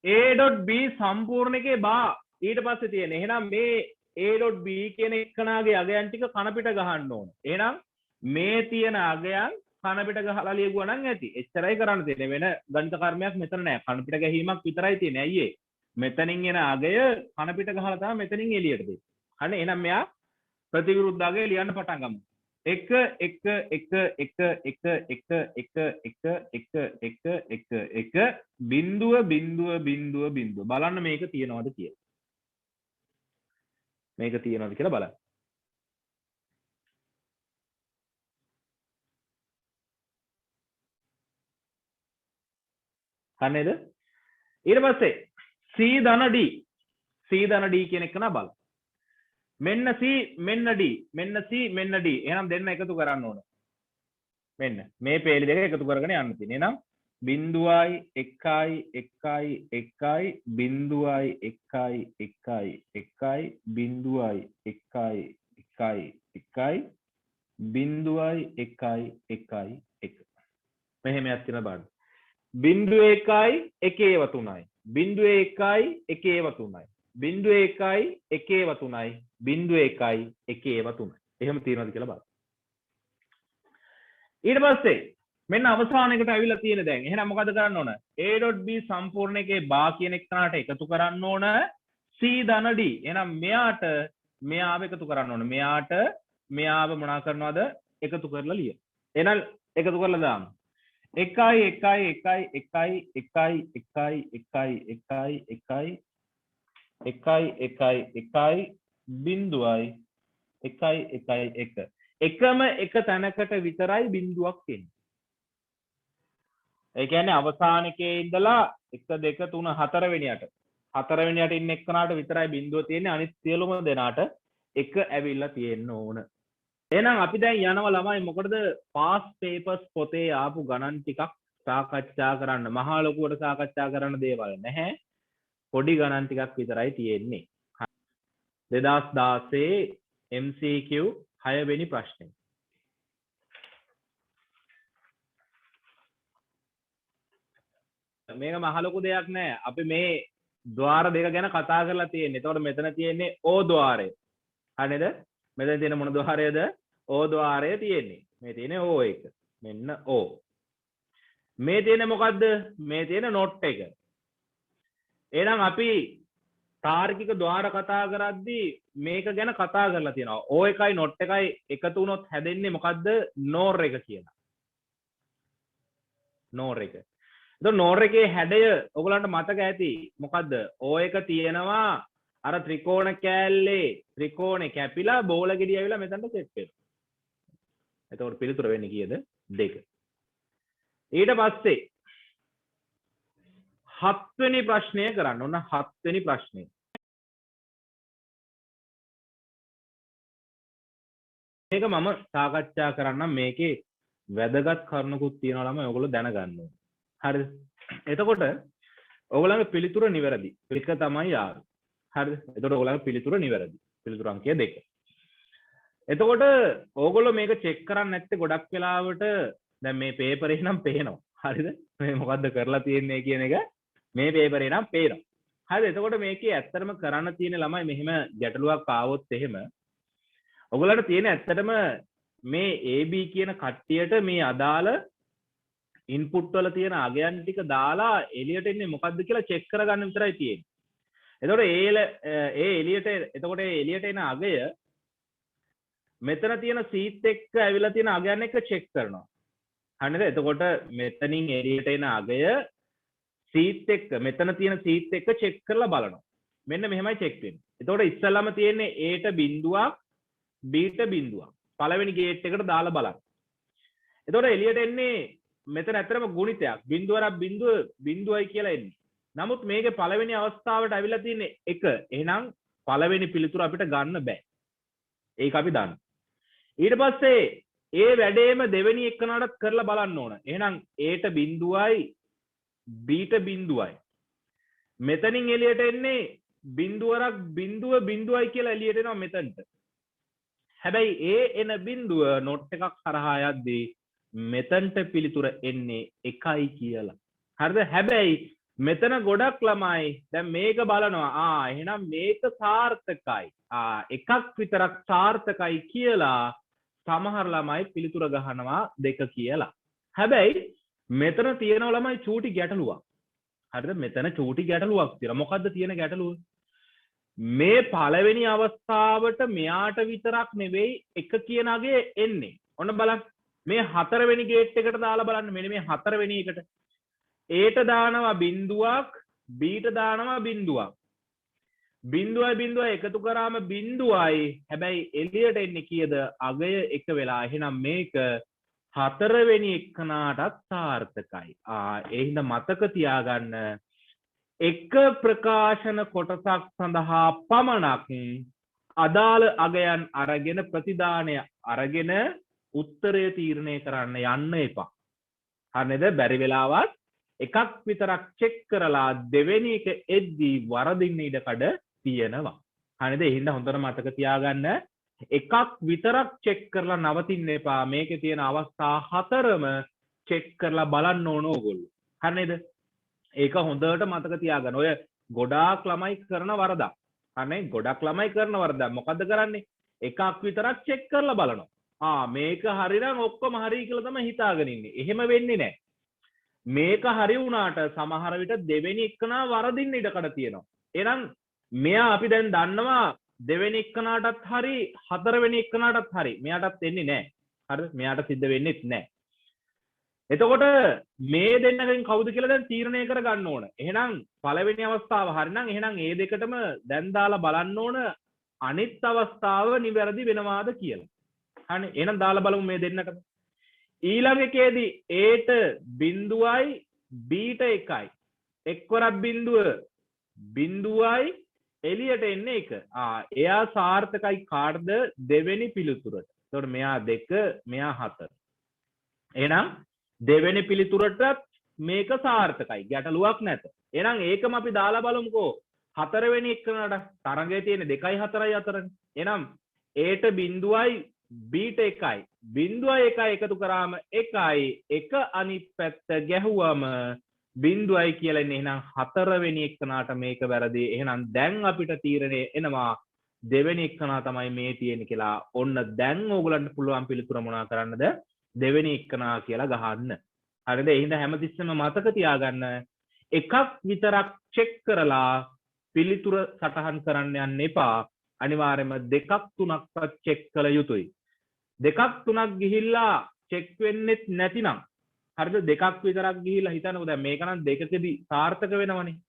a.b සම්පූර්ණ එකේ බා ඊට පස්සේ තියෙන එහෙනම් මේ a.b කියන එක්කනාගේ අගයන් ටික කන පිට ගහන්න ඕන එහෙනම් මේ තියෙන අගයන් කන පිට ගහලා ලියුවා නම් ඇති එච්චරයි කරන්න තියෙන්නේ වෙන ගණිත කර්මයක් මෙතන නෑ කන පිට ගැහිමක් විතරයි තියෙන්නේ අයියේ මෙතනින් එන අගය කන පිට ගහලා තමයි මෙතනින් එළියට දෙන්නේ හරි එහෙනම් මෙයා ප්‍රතිවිරුද්ධ අගය ලියන්න පටන් ගමු 1 1 1 1 1 1 1 1 1 1 1 බිඳුව බිඳුව බිඳුව බිඳුව බලන්න මේක තියනවද කියලා මේක තියනවද කියලා බලන්න හරි නේද ඊට පස්සේ c ධන d c ධන d කියන එක නා බලන්න මෙන්න c මෙන්න d මෙන්න c මෙන්න d එහෙනම් දෙන්න එකතු කරන්න ඕන මෙන්න මේ පේලි දෙක එකතු කරගෙන යන්න තියෙනවා එහෙනම් බිඳුවයි එකයි එකයි එකයි බිඳුවයි එකයි එකයි එකයි බිඳුවයි එකයි එකයි එකයි බිඳුවයි එකයි එකයි එක මෙහෙම එකක් තියෙනවා බලන්න බිඳුව එකයි 1/3යි බිඳුව එකයි 1/3යි බිඳුව එකයි 1/3යි බිඳුව එකයි 1/3යි එහෙම තියෙනවද කියලා බලන්න ඊට පස්සේ මෙන්න අවසානයකට ඇවිල්ලා තියෙන දැන් එහෙනම් මොකද කරන්න ඕන a.b සම්පූර්ණ එකේ බා කියන එක්කනට එකතු කරන්න ඕන c ධන d එහෙනම් මෙයාට මෙයාව එකතු කරන්න ඕන මෙයාට මෙයාව මොනා කරනවද එකතු කරලා ලිය එහෙනම් එකතු කරලා දාමු 1 1 1 1 1 1 1 1 1 1 1 බිඳුවයි 1 1 1 එකම එක තැනකට විතරයි බිඳුවක් එන්නේ ඒ කියන්නේ අවසානකේ ඉඳලා 1 2 3 4 වෙනියට 4 වෙනියට ඉන්න එක්කනට විතරයි බිඳුව තියෙන්නේ අනිත් සියලුම දෙනාට එක ඇවිල්ලා තියෙන්න ඕන එහෙනම් අපි දැන් යනවා ළමයි මොකටද පාස් පේපර්ස් පොතේ ආපු ගණන් ටිකක් සාකච්ඡා කරන්න මහා ලොකුවට සාකච්ඡා කරන්න දේවල් නැහැ පොඩි ගණන් ටිකක් විතරයි තියෙන්නේ 2016 MCQ 6 වෙනි ප්‍රශ්නේ මේක මහ ලොකු දෙයක් නෑ අපි මේ ద్వාර දෙක ගැන කතා කරලා තියෙන්නේ. එතකොට මෙතන තියෙන්නේ O ద్వාරය. හරිද? මෙතන තියෙන මොන ద్వාරයද? O ద్వාරය තියෙන්නේ. මේ තියෙන්නේ O1. මෙන්න O. මේ තියෙන්නේ මොකද්ද? මේ තියෙන නොට් එක. එහෙනම් අපි තාර්කික ద్వාර කතා කරද්දී මේක ගැන කතා කරලා තියෙනවා. O1යි නොට් එකයි එකතු වුණොත් හැදෙන්නේ මොකද්ද? NOR එක කියලා. NOR එක. නෝර එකේ හැඩය ඔයගලන්ට මතක ඇති මොකද්ද O1 තියෙනවා අර ත්‍රිකෝණ කෑල්ලේ ත්‍රිකෝණේ කැපිලා බෝල ගෙඩිය ඇවිල්ලා මෙතනට සෙට් වෙනවා එතකොට පිළිතුර වෙන්නේ කීයද 2 ඊට පස්සේ 7 වෙනි ප්‍රශ්නය කරන්න ඕන 7 වෙනි ප්‍රශ්නය මේක මම සාකච්ඡා කරන්නම් මේකේ වැදගත් කරුණකුත් තියෙනවා ළමයි ඔයගොල්ලෝ දැනගන්න ඕනේ හරිද එතකොට ඔයගොල්ලන්ගේ පිළිතුර නිවැරදි එක තමයි R හරිද එතකොට ඔයගොල්ලන්ගේ පිළිතුර නිවැරදි පිළිතුර අංකය 2 එතකොට ඕගොල්ලෝ මේක චෙක් කරන්නේ නැත්තේ ගොඩක් වෙලාවට දැන් මේ පේපරේ නම් පේනවා හරිද මේ මොකද්ද කරලා තියෙන්නේ කියන එක මේ පේපරේ නම් පේනවා හරිද එතකොට මේකේ ඇත්තටම කරන්න තියෙන ළමයි මෙහෙම ගැටලුවක් ආවොත් එහෙම ඔයගොල්ලන්ට තියෙන ඇත්තටම මේ AB කියන කට්ටියට මේ අදාළ ඉන්පුට් වල තියෙන අගයන් ටික දාලා එළියට එන්නේ මොකද්ද කියලා චෙක් කරගන්න විතරයි තියෙන්නේ. එතකොට එතකොට එළියට එන අගය මෙතන තියෙන සීට් එක්ක ඇවිල්ලා තියෙන අගයන් එක්ක චෙක් කරනවා. හරිද? එතකොට මෙතනින් එළියට එන අගය සීට් එක්ක මෙතන තියෙන සීට් එක්ක චෙක් කරලා බලනවා. මෙන්න මෙහෙමයි චෙක් වෙන්නේ. එතකොට ඉස්සල්ලාම තියෙන්නේ A ට බිඳුවක් B ට බිඳුවක්. පළවෙනි ගේට් එකට දාලා බලන්න. එතකොට එළියට එන්නේ මෙතන ඇත්තටම ගුණිතයක් බිඳුවරක් බිඳුවයි කියලා එන්නේ නමුත් මේකේ පළවෙනි අවස්ථාවට අවිලා තියෙන්නේ 1. එහෙනම් පළවෙනි පිළිතුර අපිට ගන්න බෑ. ඒක අපි දන්න. ඊට පස්සේ ඒ වැඩේම දෙවෙනි එකනටත් කරලා බලන්න ඕන. එහෙනම් A ට බිඳුවයි B ට බිඳුවයි. මෙතනින් එළියට එන්නේ බිඳුවරක් බිඳුවයි කියලා එළියට එනවා මෙතනට. හැබැයි ඒ එන බිඳුව නෝට් එකක් හරහා යද්දී මෙතනට පිළිතුර එන්නේ 1යි කියලා. හරිද? හැබැයි මෙතන ගොඩක් ළමයි දැන් මේක බලනවා. එහෙනම් මේක සාර්ථකයි. එකක් විතරක් සාර්ථකයි කියලා සමහර ළමයි පිළිතුර ගහනවා 2 කියලා. හැබැයි මෙතන තියෙන ළමයි චූටි ගැටලුවක්. හරිද? මෙතන චූටි ගැටලුවක් තියෙනවා. මොකද්ද තියෙන ගැටලුව? මේ පළවෙනි අවස්ථාවට මෙයාට විතරක් නෙවෙයි 1 කියන අගේ එන්නේ. ඔන්න බලන්න. මේ 4 වෙනි ගේට් එකට දාලා බලන්න. මෙන්න මේ 4 වෙනි එකට Aට දානවා බිඳුවක් Bට දානවා බිඳුවක්. බිඳුවයි එකතු කරාම බිඳුවයි. හැබැයි එළියට එන්නේ කීයද? අගය 1 වෙලා. එහෙනම් මේක 4 වෙනි එකනටත් සාර්ථකයි. ඒ හින්දා මතක තියාගන්න එක ප්‍රකාශන කොටසක් සඳහා පමණක් අදාළ අගයන් අරගෙන ප්‍රතිදානය අරගෙන උත්තරය තීරණය කරන්න යන්න එපා. හරිද? බැරි වෙලාවත් එකක් විතරක් චෙක් කරලා දෙවෙනි එක එද්දී වරදින්න ඉඩකඩ තියෙනවා. හරිද? ඒ හින්දා හොඳට මතක තියාගන්න එකක් විතරක් චෙක් කරලා නවතින්න එපා. මේකේ තියෙන අවස්ථා 4ම චෙක් කරලා බලන්න ඕන ඕගොල්ලෝ. හරිද? ඒක හොඳට මතක තියාගන්න. ඔය ගොඩාක් ළමයි කරන වරදක්. අනේ ගොඩක් ළමයි කරන වරදක්. මොකද්ද කරන්නේ? එකක් විතරක් චෙක් කරලා බලනවා. මේක හරිනම් ඔක්කොම හරි කියලා තමයි හිතාගෙන ඉන්නේ. එහෙම වෙන්නේ නැහැ. මේක හරි වුණාට සමහර විට දෙවෙනි එකනා වරදින්න ඉඩකඩ තියෙනවා. එහෙනම් මෙයා අපි දැන් දන්නවා දෙවෙනි එකනාටත් හරි හතරවෙනි එකනාටත් හරි. මෙයාටත් එන්නේ නැහැ. හරිද? මෙයාට සිද්ධ වෙන්නේත් නැහැ. එතකොට මේ දෙන්නගෙන් කවුද කියලා දැන් තීරණය කර ගන්න ඕන. එහෙනම් පළවෙනි අවස්ථාව හරිනම් එහෙනම් ඒ දෙකටම දැන් දාලා බලන්න ඕන අනිත් අවස්ථාව නිවැරදි වෙනවාද කියලා. හරි. එහෙනම් දාලා බලමු මේ දෙන්නටම. ඊළඟ එකේදී Aට බිඳුවයි Bට 1යි. එක්වරක් බිඳුවයි එළියට එන්නේ 1. එයා සාර්ථකයි කාටද? දෙවෙනි පිළිතුරට. එතකොට මෙයා 2 මෙයා 4. එහෙනම් දෙවෙනි පිළිතුරටත් මේක සාර්ථකයි. ගැටලුවක් නැත. එහෙනම් ඒකම අපි දාලා බලමුකෝ. 4 වෙනි එකනට තරඟයේ තියෙන 2යි 4යි අතරනේ. එහෙනම් Aට බිඳුවයි Bට 1යි. බිඳුවයි 1යි එකතු කරාම 1යි. 1 අනිත් පැත්ත ගැහුවම බිඳුවයි කියලා ඉන්නේ. එහෙනම් 4 වෙනි එකනට මේක වැරදි. එහෙනම් දැන් අපිට තීරණය එනවා දෙවෙනි එකනා තමයි මේ තියෙන්නේ කියලා. ඔන්න දැන් ඕගලන්ට පුළුවන් පිළිතුර මොනා කරන්නද? දෙවෙනි එකනා කියලා ගහන්න. හරිද? ඒ හින්දා හැමතිස්සෙම මතක තියාගන්න එකක් විතරක් චෙක් කරලා පිළිතුර සටහන් කරන්න යන්න එපා. අනිවාර්යයෙන්ම දෙකක් තුනක්වත් චෙක් කළ යුතුයි. දෙකක් තුනක් ගිහිල්ලා චෙක් වෙන්නෙත් නැතිනම් හරිද? දෙකක් විතරක් ගිහිල්ලා හිතන්නකෝ දැන් මේක නම් දෙකකදී සාර්ථක වෙනවනේ.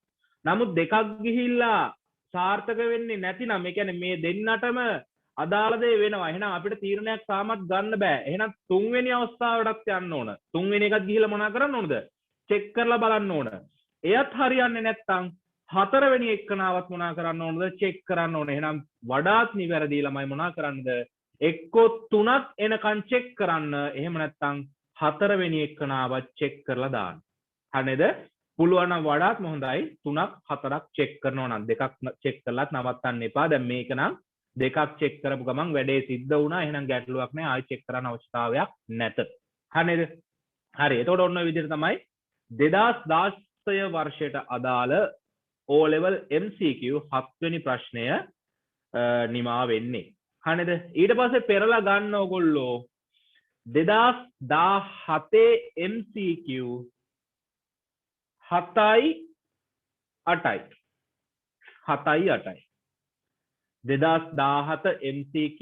නමුත් දෙකක් ගිහිල්ලා සාර්ථක වෙන්නේ නැතිනම් ඒ කියන්නේ මේ දෙන්නටම අදාළ දේ වෙනවා. එහෙනම් අපිට තීරණයක් තාමත් ගන්න බෑ. එහෙනම් තුන්වෙනි අවස්ථාවටත් යන්න ඕන. තුන්වෙනි එකත් ගිහිල්ලා මොනා කරන්න ඕනද? චෙක් කරලා බලන්න ඕන. එයත් හරියන්නේ නැත්නම් හතරවෙනි එකනාවත් මොනා කරන්න ඕනද? චෙක් කරන්න ඕන. එහෙනම් වඩාත් නිවැරදි ළමයි මොනා කරන්නද? එක්කෝ 3ක් එනකන් චෙක් කරන්න. එහෙම නැත්නම් හතරවෙනි එකනාවත් චෙක් කරලා දාන්න. හරිනේද? පුළුවන් නම් වඩාත්ම හොඳයි 3ක් 4ක් චෙක් කරනවා නම්. දෙකක් චෙක් කරලත් නවත්තන්න එපා. දැන් මේක නම් දෙකක් චෙක් කරපු ගමන් වැඩේ සිද්ධ වුණා. එහෙනම් ගැටලුවක් නැහැ. ආයෙ චෙක් කරන්න අවශ්‍යතාවයක් නැත. හරිනේද? හරි. එතකොට ඔන්න ඔය විදිහට තමයි 2016 වර්ෂයට අදාළ O level MCQ 7 වෙනි ප්‍රශ්නය නිමා වෙන්නේ. හරිනේද? ඊට පස්සේ පෙරලා ගන්න ඕගොල්ලෝ 2017 MCQ 7යි 8යි 2017 MCQ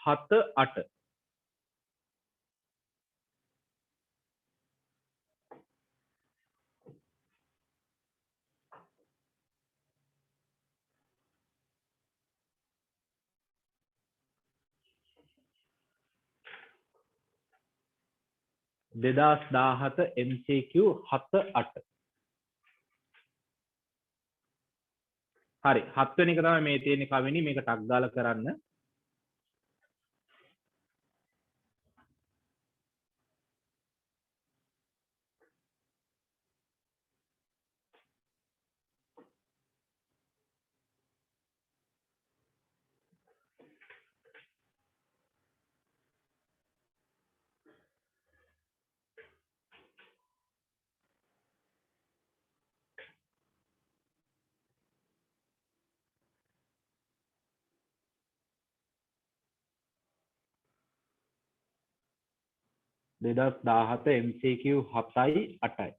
7 8 2017 MCQ 7 8 හරි 7 වෙනි එක තමයි මේ තියෙන්නේ කවෙනි මේක ටක් ගාලා කරන්න. දෙදස් 17 MCQ 7යි 8යි.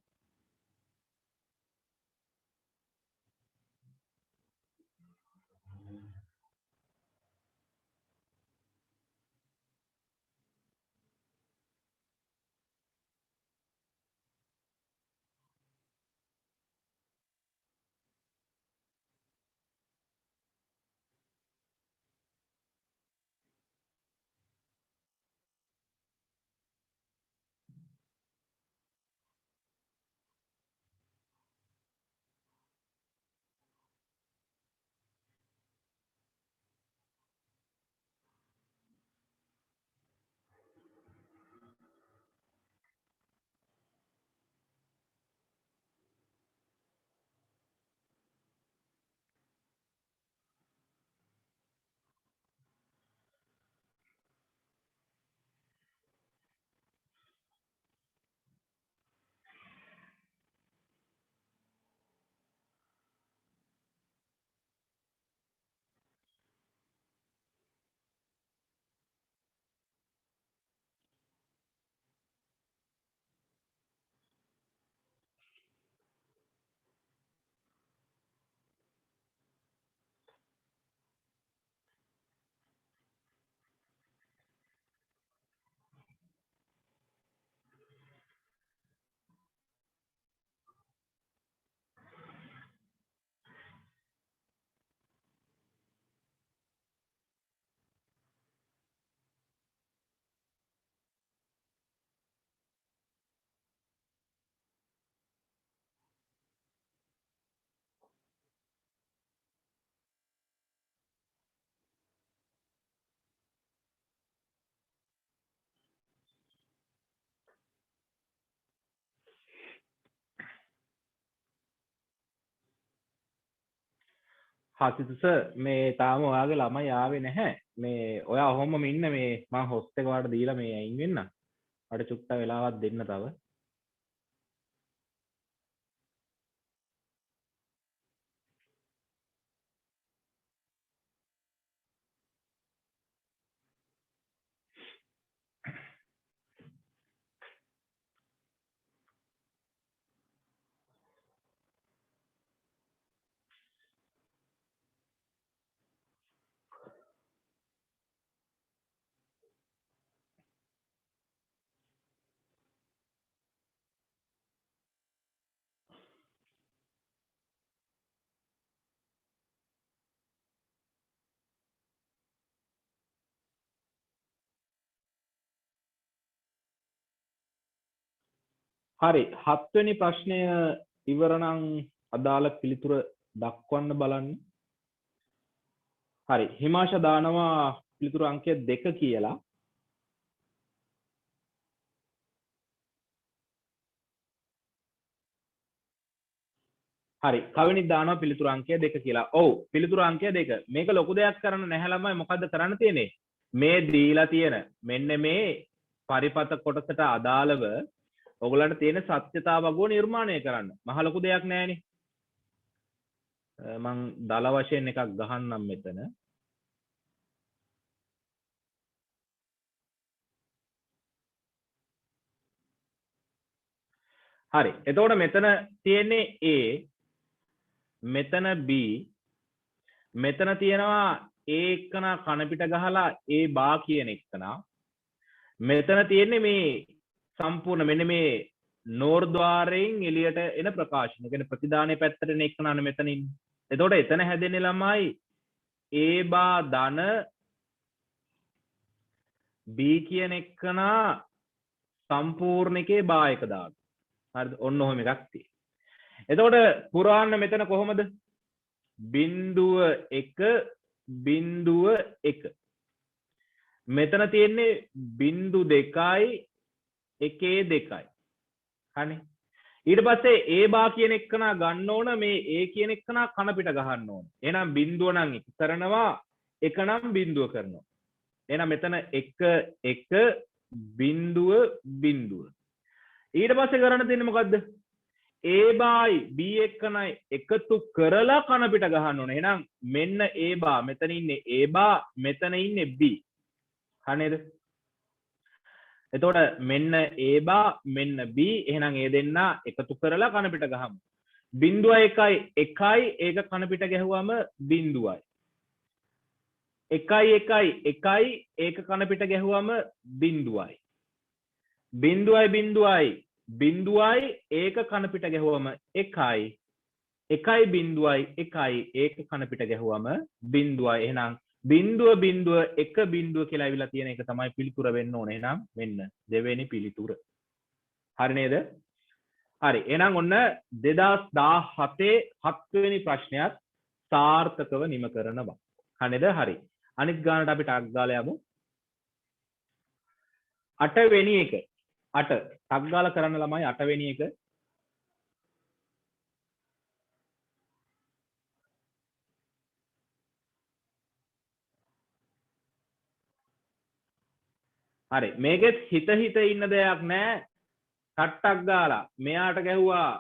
හසිතස මේ තාම ඔයාගේ ළමයි ආවේ නැහැ. මේ ඔයා ඔහොමම ඉන්න මේ මම හොස්ට් එක වාට දීලා මේ අයින් වෙන්න. මට චුට්ට වෙලාවක් දෙන්න තව. හරි 7 වෙනි ප්‍රශ්නය ඉවර නම් අදාළ පිළිතුර දක්වන්න බලන්න. හරි හිමාෂ දානවා පිළිතුරු අංකය 2 කියලා. හරි කවෙනි දානවා පිළිතුරු අංකය 2 කියලා. ඔව් පිළිතුරු අංකය 2. මේක ලොකු දෙයක් කරන්න නැහැ ළමයි. මොකද්ද කරන්න තියෙන්නේ? මේ දීලා තියෙන මෙන්න මේ පරිපත කොටසට අදාළව ඔයගලන්ට තියෙන සත්‍යතාව වගුව නිර්මාණය කරන්න. මහ ලොකු දෙයක් නෑනේ. මං දල වශයෙන් එකක් ගහන්නම් මෙතන. හරි. එතකොට මෙතන තියෙන්නේ A, මෙතන B, මෙතන තියෙනවා A එක්කන කන පිට ගහලා A බා කියන එක්කන. මෙතන තියෙන්නේ මේ සම්පූර්ණ මෙන්න මේ නෝර්ද්වාරයෙන් එළියට එන ප්‍රකාශන. කියන්නේ ප්‍රතිදානයේ පැත්තට එන එක්කනනේ මෙතන ඉන්නේ. එතකොට එතන හැදෙන්නේ ළමයි A බා ධන B කියන එක්කන සම්පූර්ණ එකේ බා එක දාන්න. හරිද? ඔන්න ඔහොම එකක් තියෙනවා. එතකොට පුරාන්න මෙතන කොහොමද? බිංදුව එක බිංදුව එක මෙතන තියෙන්නේ බිංදු දෙකයි එකේ දෙකයි හරි ඊට පස්සේ ඒ බා කියන එක්කනා ගන්න ඕන මේ ඒ කියන එක්කනා කන පිට ගහන්න ඕන එහෙනම් බිංදුව නම් එක කරනවා එක නම් බිංදුව කරනවා එහෙනම් මෙතන එක එක බිංදුව බිංදුව ඊට පස්සේ කරන්න තියෙන්නේ මොකද්ද A බායි B එක්කනයි එකතු කරලා කන පිට ගහන්න ඕනේ. එහෙනම් මෙන්න A බා මෙතන ඉන්නේ A බා මෙතන ඉන්නේ B. හරිද? එතකොට මෙන්න A බා මෙන්න B එහෙනම් ඒ දෙන්න එකතු කරලා කන පිට ගහමු. 0.1යි 1යි ඒක කන පිට ගැහුවම 0යි. 1යි 1යි 1යි ඒක කන පිට ගැහුවම 0යි. 0යි 0යි බිංදුවයි ඒක කන පිට ගැහුවම 1යි 1යි බිංදුවයි 1යි ඒක කන පිට ගැහුවම 0යි එහෙනම් බිංදුව බිංදුව එක බිංදුව කියලා ඇවිල්ලා තියෙන එක තමයි පිළිතුර වෙන්න ඕනේ එහෙනම් මෙන්න දෙවෙනි පිළිතුර හරි නේද හරි එහෙනම් ඔන්න 2017 7 වෙනි ප්‍රශ්නයත් සාර්ථකව නිම කරනවා හරිද හරි අනිත් ගානට අපි ටක් ගාලා යමු 8 වෙනි එක 8 ටක් ගාලා කරන්න ළමයි 8 වෙනි එක හරි මේකෙත් හිත හිත ඉන්න දෙයක් නෑ ටට්ටක් ගාලා මෙයාට ගැහුවා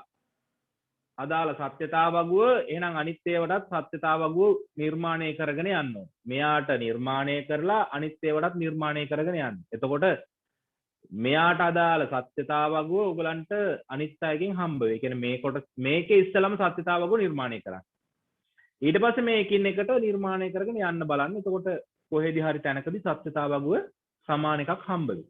අදාළ සත්‍යතා වගුව එහෙනම් අනිත් ඒවාටත් සත්‍යතා වගුව නිර්මාණය කරගෙන යන්න ඕනේ. මෙයාට නිර්මාණය කරලා අනිත් ඒවාටත් නිර්මාණය කරගෙන යන්න. එතකොට මෙයාට අදාළ සත්‍යතා වගුව ඔයගලන්ට අනිත් අයගෙන් හම්බ වෙයි. කියන්නේ මේකේ ඉස්සලම සත්‍යතා වගුව නිර්මාණය කරන්න. ඊට පස්සේ මේකින් එකට නිර්මාණය කරගෙන යන්න බලන්න. එතකොට කොහෙදි හරි තැනකදී සත්‍යතා වගුව සමාන එකක් හම්බ වෙයි.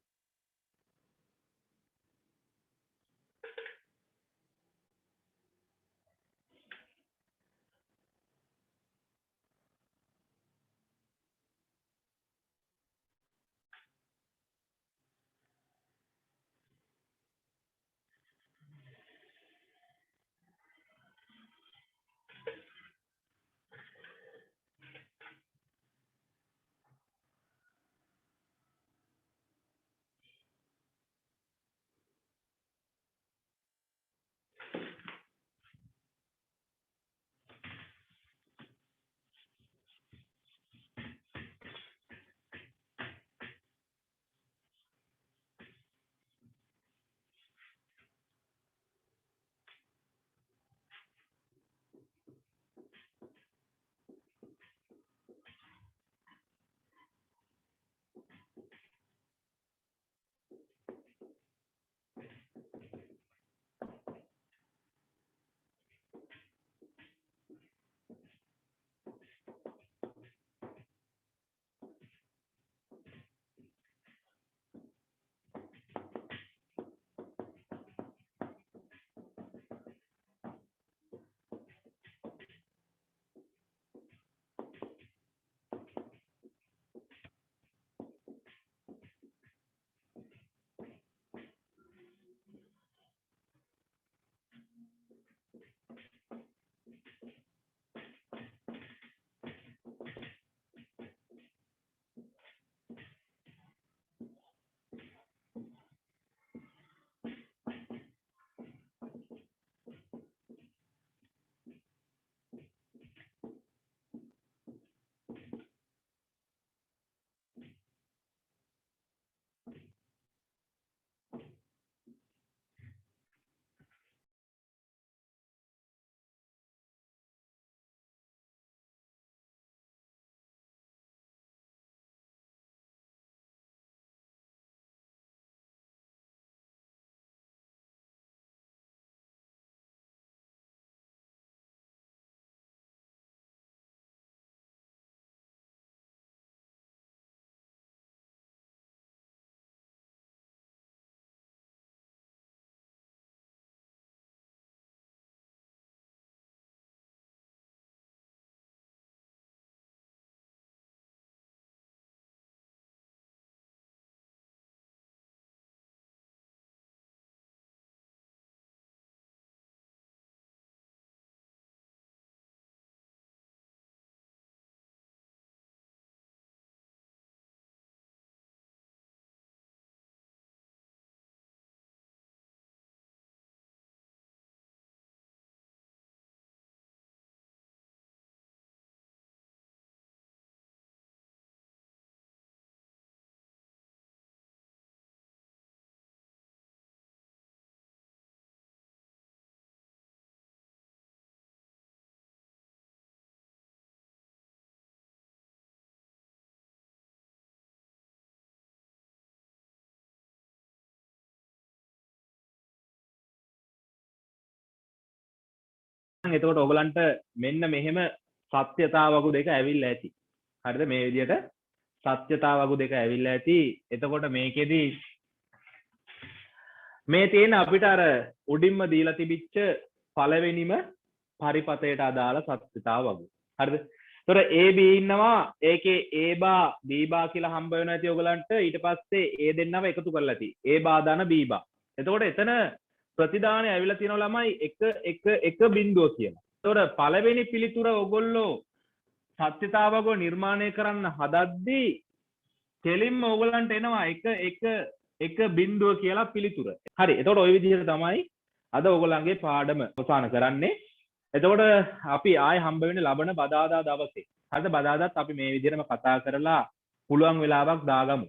එතකොට ඔයගලන්ට මෙන්න මෙහෙම සත්‍යතා වගු දෙක ඇවිල්ලා ඇති. හරිද? මේ විදිහට සත්‍යතා වගු දෙක ඇවිල්ලා ඇති. එතකොට මේකෙදි මේ තියෙන අපිට අර උඩින්ම දීලා තිබිච්ච පළවෙනිම පරිපතයට අදාළ සත්‍යතා වගු. හරිද? ඒතර A B ඉන්නවා. ඒකේ A බා B බා කියලා හම්බ වෙනවා ඇති ඔයගලන්ට. ඊට පස්සේ A දෙන්නව එකතු කරලා ඇති. A බා දාන B බා. එතකොට එතන ප්‍රතිදානය ඇවිල්ලා තියෙනවා ළමයි 1 බිඳුව කියලා. එතකොට පළවෙනි පිළිතුර ඔයගොල්ලෝ සත්‍යතාවක නිර්මාණය කරන්න හදද්දී කෙලින්ම ඔයගලන්ට එනවා 1 බිඳුව කියලා පිළිතුර. හරි. එතකොට ওই විදිහට තමයි අද ඔයගලන්ගේ පාඩම අවසන් කරන්නේ. එතකොට අපි ආයෙ හම්බ වෙන්නේ ලබන බදාදා දවසේ. හරිද? බදාදාත් අපි මේ විදිහටම කතා කරලා පුළුවන් වෙලාවක් දාගමු.